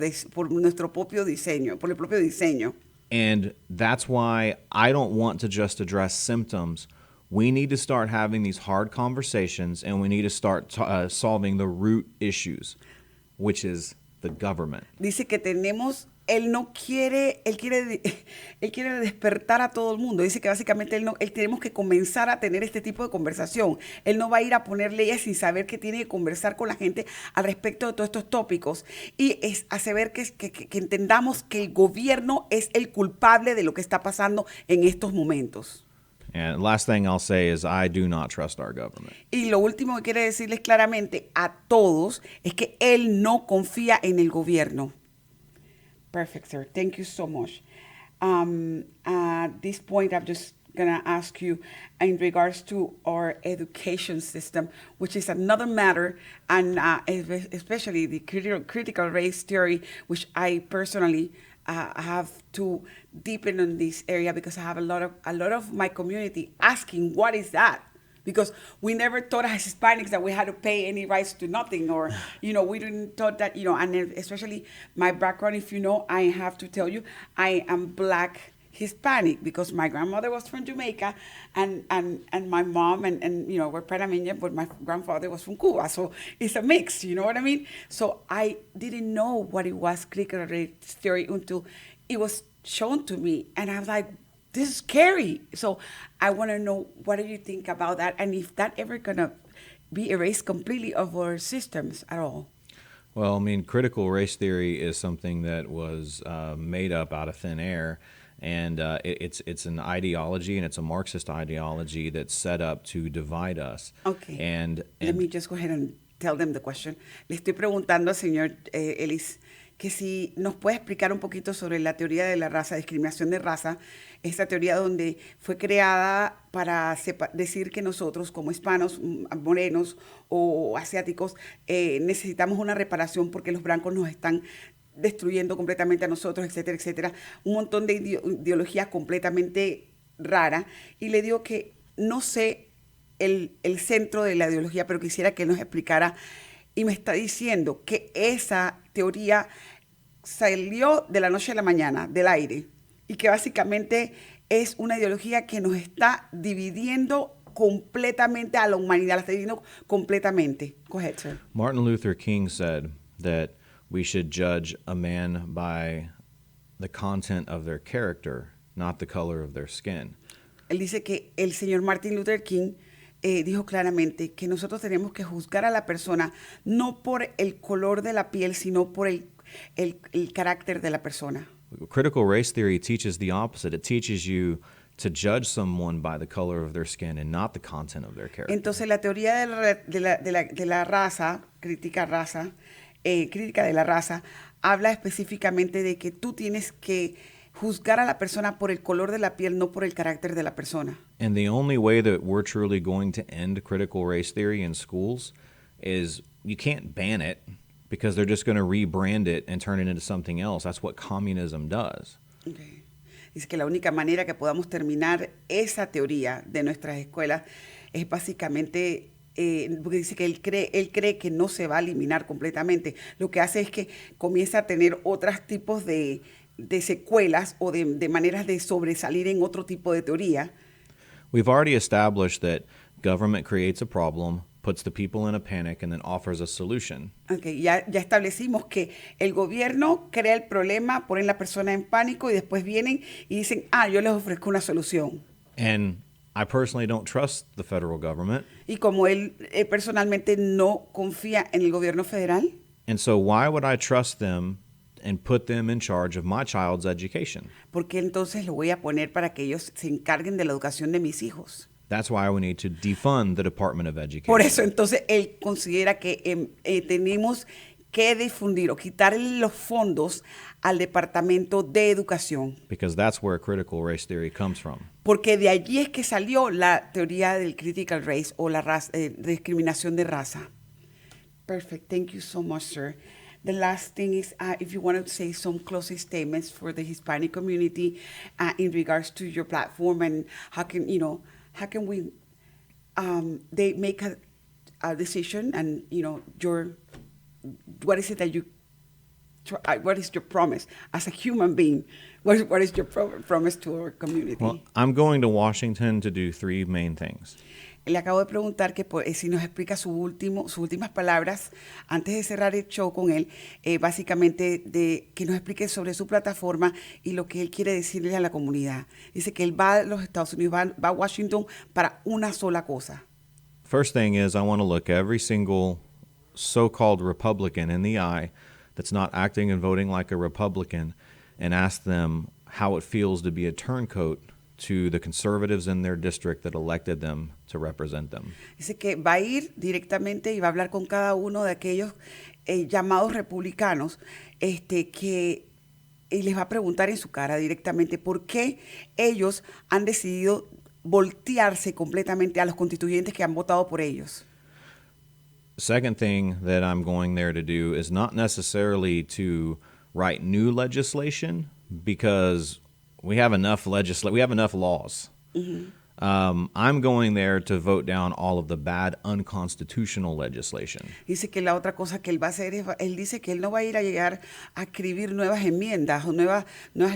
nuestro propio diseño, por el propio diseño. And that's why I don't want to just address symptoms. We need to start having these hard conversations, and we need to start solving the root issues, which is the government. Dice que él quiere despertar a todo el mundo. Dice que básicamente él tenemos que comenzar a tener este tipo de conversación. Él no va a ir a poner leyes sin saber que tiene que conversar con la gente al respecto de todos estos tópicos. Y es hacer ver que entendamos que el gobierno es el culpable de lo que está pasando en estos momentos. And last thing I'll say is I do not trust our government. Y lo último que quiere decirles claramente a todos es que él no confía en el gobierno. Perfect, sir. Thank you so much. At this point, I'm just going to ask you in regards to our education system, which is another matter, and especially the critical race theory, which I personally have to deepen in this area because I have a lot of my community asking, what is that? Because we never taught as Hispanics that we had to pay any rights to nothing, or, we didn't taught that, and especially my background, if you know, I have to tell you, I am Black Hispanic because my grandmother was from Jamaica and my mom and we're Panameña, but my grandfather was from Cuba. So it's a mix, you know what I mean? So I didn't know what it was critical race theory until it was shown to me. And I was like, this is scary. So I want to know, what do you think about that? And if that ever going to be erased completely of our systems at all? Well, I mean, critical race theory is something that was made up out of thin air. And it's an ideology, and it's a Marxist ideology that's set up to divide us. Okay. And let me just go ahead and tell them the question. Le estoy preguntando al señor Ellis que si nos puede explicar un poquito sobre la teoría de la raza, discriminación de raza, esta teoría donde fue creada para decir que nosotros como hispanos, morenos o asiáticos necesitamos una reparación porque los blancos nos están destruyendo completamente a nosotros, etcétera, etcétera. Un montón de ideologías completamente raras. Y le digo que no sé el centro de la ideología, pero quisiera que él nos explicara. Y me está diciendo que esa teoría salió de la noche a la mañana, del aire, y que básicamente es una ideología que nos está dividiendo completamente a la humanidad, la está dividiendo completamente. Go ahead, sir. Martin Luther King said that we should judge a man by the content of their character, not the color of their skin. Él dice que el señor Martin Luther King dijo claramente que nosotros tenemos que juzgar a la persona no por el color de la piel, sino por el carácter de la persona. Critical race theory teaches the opposite. It teaches you to judge someone by the color of their skin and not the content of their character. Entonces la teoría de la raza, crítica de la raza, habla específicamente de que tú tienes que juzgar a la persona por el color de la piel, no por el carácter de la persona. And the only way that we're truly going to end critical race theory in schools is you can't ban it, because they're just going to rebrand it and turn it into something else. That's what communism does. Okay. Dice que la única manera que podamos terminar esa teoría de nuestras escuelas es básicamente, porque dice que él cree que no se va a eliminar completamente. Lo que hace es que comienza a tener otros tipos de secuelas o de maneras de sobresalir en otro tipo de teoría. We've already established that government creates a problem, puts the people in a panic, and then offers a solution. Okay, ya establecimos que el gobierno crea el problema, ponen la persona en pánico y después vienen y dicen, yo les ofrezco una solución. And I personally don't trust the federal government. Y como él personalmente no confía en el gobierno federal. And so why would I trust them and put them in charge of my child's education? Porque entonces lo voy a poner para que ellos se encarguen de la educación de mis hijos. That's why we need to defund the Department of Education. Por eso entonces él considera que tenemos que difundir o quitarle los fondos al Departamento de Educación. Because that's where critical race theory comes from. Porque de allí es que salió la teoría del critical race o la discriminación de raza. Perfect. Thank you so much, sir. The last thing is, if you want to say some closing statements for the Hispanic community in regards to your platform and how can we they make a decision and what is it that what is your promise as a human being? What is your promise to our community? Well, I'm going to Washington to do 3 main things. Le acabo de preguntar que si nos explica sus últimas palabras antes de cerrar el show con él, básicamente que nos explique sobre su plataforma y lo que él quiere decirle a la comunidad. Dice que él va a los Estados Unidos, va a Washington para una sola cosa. First thing is I want to look every single so-called Republican in the eye that's not acting and voting like a Republican and ask them how it feels to be a turncoat to the conservatives in their district that elected them to represent them. Dice que va a ir directamente y va a hablar con cada uno de aquellos llamados republicanos que y les va a preguntar en su cara directamente por qué ellos han decidido voltearse completamente a los constituyentes que han votado por ellos. Second thing that I'm going there to do is not necessarily to write new legislation, because we have enough laws. Mm-hmm. I'm going there to vote down all of the bad unconstitutional legislation. Dice que la otra cosa que él va a hacer es, él dice que él no va a ir a llegar a escribir nuevas enmiendas o nuevas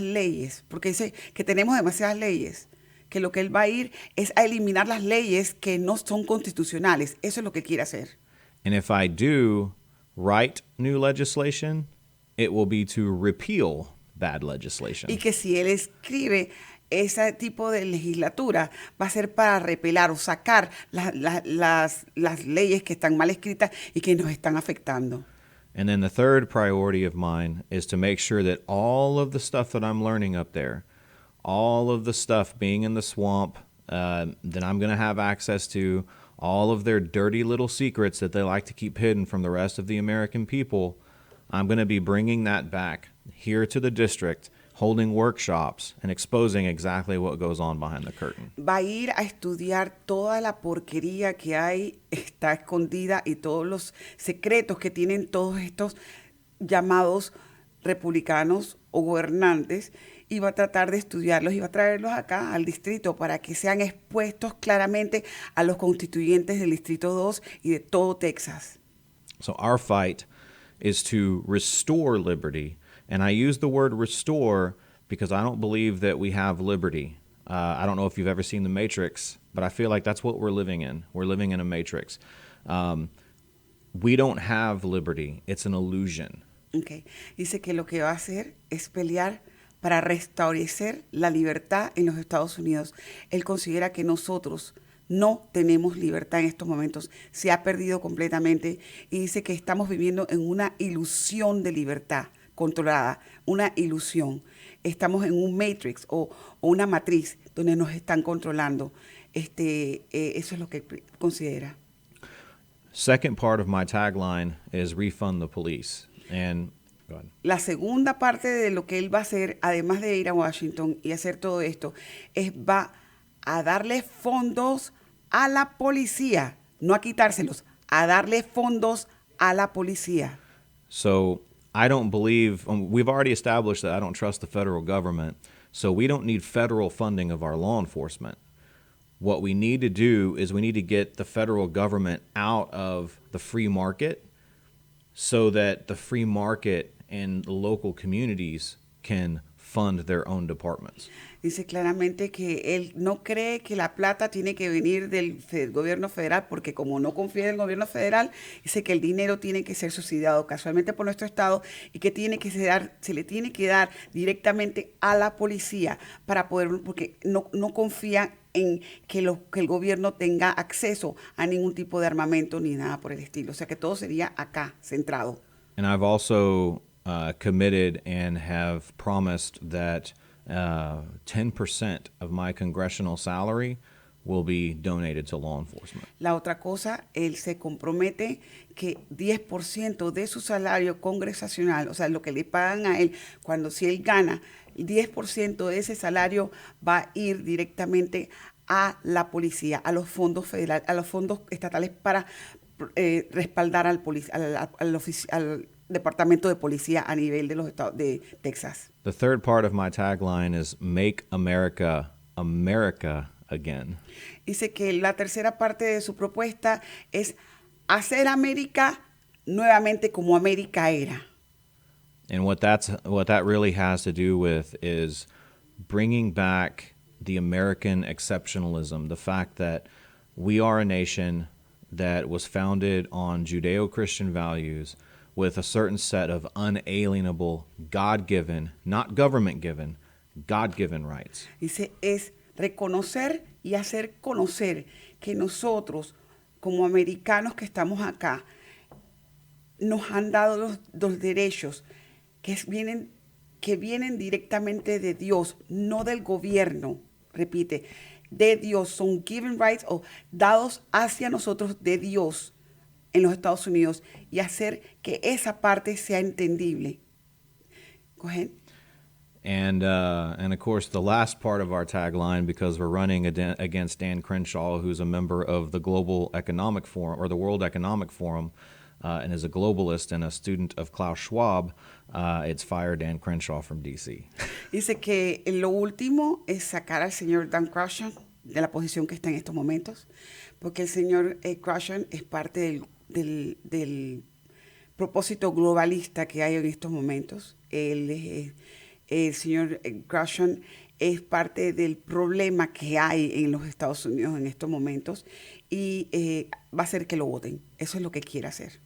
leyes, porque dice que tenemos demasiadas leyes, que lo que él va a ir es a eliminar las leyes que no son constitucionales. Eso es lo que quiere hacer. And if I do write new legislation, it will be to repeal bad legislation. Y que si él escribe ese tipo de legislatura va a ser para repelar o sacar las leyes que están mal escritas y que nos están afectando. And then the third priority of mine is to make sure that all of the stuff that I'm learning up there, all of the stuff being in the swamp that I'm going to have access to, all of their dirty little secrets that they like to keep hidden from the rest of the American people, I'm going to be bringing that back here to the district, holding workshops and exposing exactly what goes on behind the curtain. Va a ir a estudiar toda la porquería que está escondida y todos los secretos que tienen todos estos llamados republicanos o gobernantes y va a tratar de estudiarlos y va a traerlos acá al distrito para que sean expuestos claramente a los constituyentes del Distrito 2 y de todo Texas. So our fight is to restore liberty. And I use the word restore because I don't believe that we have liberty. I don't know if you've ever seen The Matrix, but I feel like that's what we're living in. We're living in a matrix. We don't have liberty. It's an illusion. Okay. Dice que lo que va a hacer es pelear para restablecer la libertad en los Estados Unidos. Él considera que nosotros no tenemos libertad en estos momentos. Se ha perdido completamente y dice que estamos viviendo en una ilusión de libertad controlada, una ilusión. Estamos en un matrix o una matriz donde nos están controlando. Eso es lo que considera. Second part of my tagline is refund the police. And go ahead. La segunda parte de lo que él va a hacer, además de ir a Washington y hacer todo esto, va a darle fondos a la policía, no a quitárselos, a darle fondos a la policía. So I don't believe, we've already established that I don't trust the federal government, so we don't need federal funding of our law enforcement. What we need to do is we need to get the federal government out of the free market so that the free market and the local communities can fund their own departments. Dice claramente que él no cree que la plata tiene que venir del gobierno federal, porque como no confía en el gobierno federal, dice que el dinero tiene que ser subsidiado casualmente por nuestro estado y que se le tiene que dar directamente a la policía para poder, porque no confía en que el gobierno tenga acceso a ningún tipo de armamento ni nada por el estilo. O sea que todo sería acá, centrado. And I've also committed and have promised that 10% of my congressional salary will be donated to law enforcement. La otra cosa, él se compromete que 10% de su salario congresacional, o sea, lo que le pagan a él si él gana, 10% de ese salario va a ir directamente a la policía, a los fondos federales, a los fondos estatales para respaldar al departamento de policía a nivel de los estados de Texas. The third part of my tagline is Make America America Again. Dice que la tercera parte de su propuesta es hacer América nuevamente como América era. And what that really has to do with is bringing back the American exceptionalism, the fact that we are a nation that was founded on Judeo-Christian values with a certain set of unalienable, God-given, not government-given, God-given rights. Dice, es reconocer y hacer conocer que nosotros, como americanos que estamos acá, nos han dado los derechos que vienen directamente de Dios, no del gobierno, repite, de Dios, son given rights o dados hacia nosotros de Dios en los Estados Unidos y hacer que esa parte sea entendible. Go ahead. And of course, the last part of our tagline, because we're running against Dan Crenshaw, who's a member of the Global Economic Forum or the World Economic Forum, and is a globalist and a student of Klaus Schwab, it's fire Dan Crenshaw from D.C. Dice que lo último es sacar al señor Dan Crenshaw de la posición que está en estos momentos, porque el señor Crenshaw es parte del propósito globalista que hay en estos momentos. El señor Crenshaw es parte del problema que hay en los Estados Unidos en estos momentos y va a hacer que lo voten. Eso es lo que quiere hacer.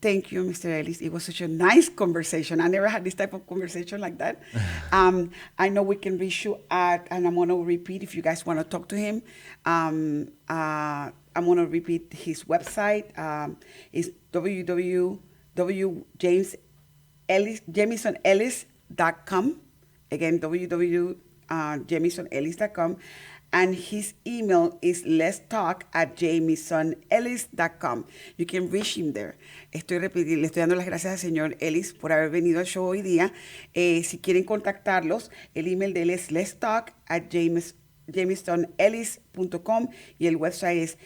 Thank you, Mr. Ellis. It was such a nice conversation. I never had this type of conversation like that. I know we can reach you at, and I'm going to repeat if you guys want to talk to him. I'm going to repeat his website. It's www.jamesonellis.com. Again, www.jamesonellis.com. And his email is letstalk@jamesonellis.com. You can reach him there. Le estoy dando las gracias al señor Ellis por haber venido al show hoy día. Si quieren contactarlos, el email de él es letstalk@jamesonellis.com y el website es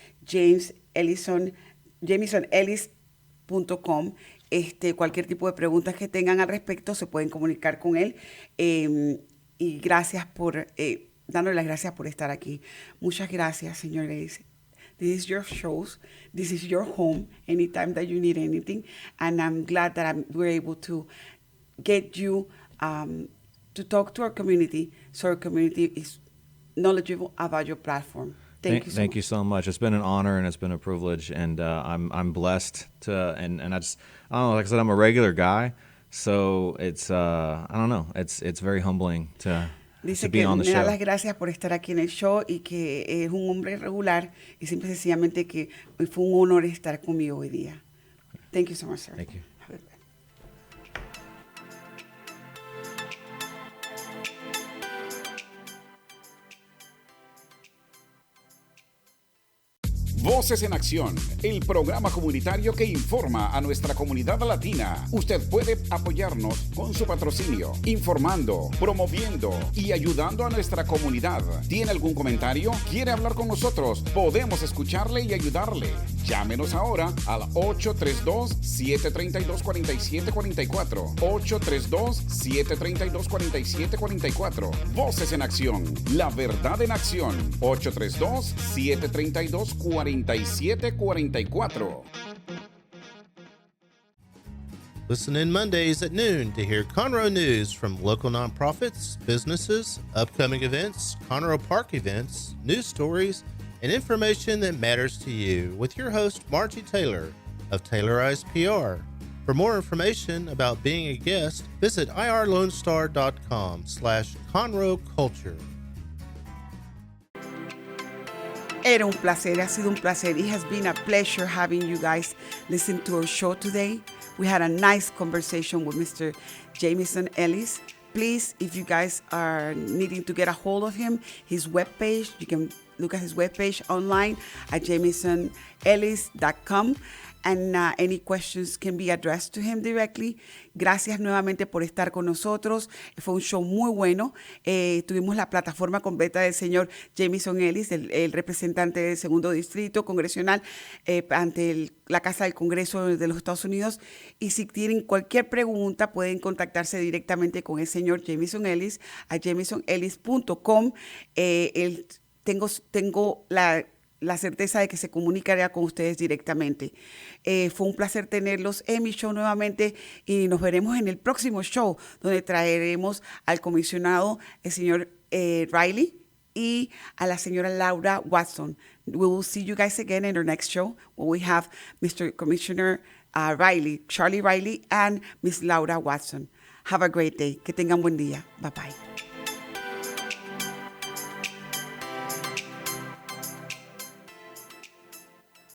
jamesonellis.com. Cualquier tipo de preguntas que tengan al respecto se pueden comunicar con él. Y gracias por, dándole las gracias por estar aquí. Muchas gracias, señor Ellis. This is your shows. This is your home anytime that you need anything. And I'm glad that we're able to get you to talk to our community so our community is knowledgeable about your platform. Thank you so much. It's been an honor and it's been a privilege, and I'm blessed to and I just I don't know, like I said, I'm a regular guy, so it's I don't know, it's very humbling to Dice be que on the me da show. las gracias por estar aquí en el show y que es un hombre regular y simple y sencillamente que hoy fue un honor estar conmigo hoy día. Thank you so much, sir. Thank you. Have a good day. Voces en Acción, el programa comunitario que informa a nuestra comunidad latina. Usted puede apoyarnos con su patrocinio, informando, promoviendo y ayudando a nuestra comunidad. ¿Tiene algún comentario? ¿Quiere hablar con nosotros? Podemos escucharle y ayudarle. Llámenos ahora al 832-732-4744. 832-732-4744. Voces en Acción, la verdad en acción. 832-732-4744. Listen in Mondays at noon to hear Conroe news from local nonprofits, businesses, upcoming events, Conroe Park events, news stories, and information that matters to you with your host, Margie Taylor of Taylorized PR. For more information about being a guest, visit irlonestar.com/Conroe Culture. Era un placer, ha sido un placer. It has been a pleasure having you guys listen to our show today. We had a nice conversation with Mr. Jameson Ellis. Please, if you guys are needing to get a hold of him, his webpage, you can look at his webpage online at jamesonellis.com. And any questions can be addressed to him directly. Gracias nuevamente por estar con nosotros. Fue un show muy bueno. Tuvimos la plataforma completa del señor Jameson Ellis, el representante del segundo distrito congresional ante la Casa del Congreso de los Estados Unidos. Y si tienen cualquier pregunta, pueden contactarse directamente con el señor Jameson Ellis a jamesonellis.com. Tengo la certeza de que se comunicará con ustedes directamente. Fue un placer tenerlos en mi show nuevamente y nos veremos en el próximo show donde traeremos al comisionado, el señor Riley, y a la señora Laura Watson. We will see you guys again in our next show where we have Mr. Commissioner Riley, Charlie Riley, and Miss Laura Watson. Have a great day. Que tengan buen día. Bye-bye.